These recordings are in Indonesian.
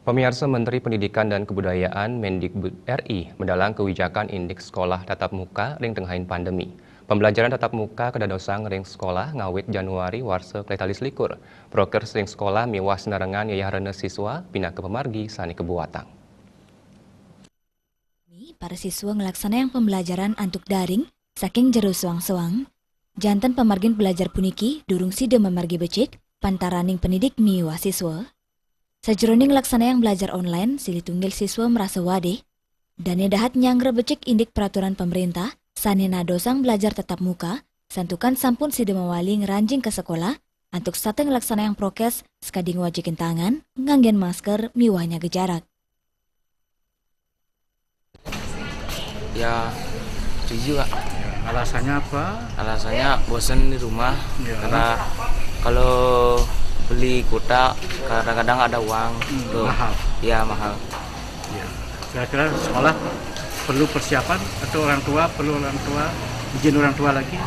Pemirsa Menteri Pendidikan dan Kebudayaan Mendikbud RI mendalang kebijakan indeks sekolah tatap muka ring tenghain pandemi. Pembelajaran tatap muka kedadosang ring sekolah ngawit Januari warsa kletalis likur. Prokers ring sekolah miwas narengan yayahrana siswa pindah ke pemargi sani kebuatang. Para siswa ngelaksanakan pembelajaran antuk daring saking jero suang-suang. Jantan pemargin belajar puniki durung sida memargi becik pantaraning pendidik miwa siswa. Sajroning laksana yang belajar online, silih tunggil siswa merasa wadih. Dan dahat nyangre becik indik peraturan pemerintah, sanina dosang belajar tetap muka, santukan sampun sida mawali ngeranjing ke sekolah, antuk sateng laksana yang prokes, skading wajikin tangan, nganggen masker, miwahnya gejarak. Ya, setuju Kak. Alasannya apa? Alasannya bosen di rumah Ya. karena kalau beli kuota kadang-kadang ada uang tuh. Mahal. Ya mahal. Ya. Kira-kira sekolah perlu persiapan atau perlu orang tua izin orang tua lagi?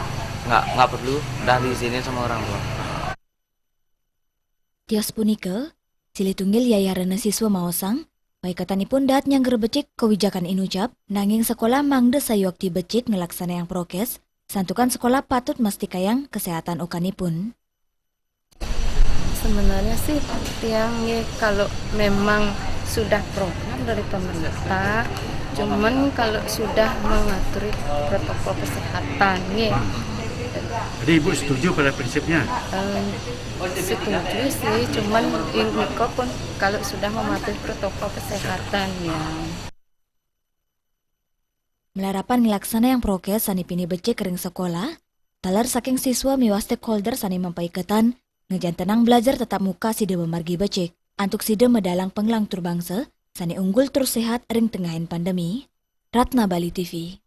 Nggak perlu, udah di sini sama orang tua. Tios punike, silih tunggil yayaran siswa maosang, paikatanipun dat yang gerbecik kebijakan inucap, nanging sekolah mangde sayuakti becik ngelaksana yang prokes, santukan sekolah patut mesti kayang kesehatan okanipun. Sebenarnya sih yang kalau memang sudah program dari pemerintah, cuman kalau sudah mengatur protokol kesehatan, Jadi Ibu setuju pada prinsipnya? setuju sih, cuman ini pun kalau sudah mematuhi protokol kesehatan ya. Melarapan ngelaksana yang prokes sani pini becik kering sekolah, talar saking siswa miwas stakeholder sani mempaiketan, ngejan tenang belajar tetap muka sida memargi becik, antuk sida medalang penglang tur bangsa, sani unggul terus sehat ring tengahin pandemi. Ratna Bali TV.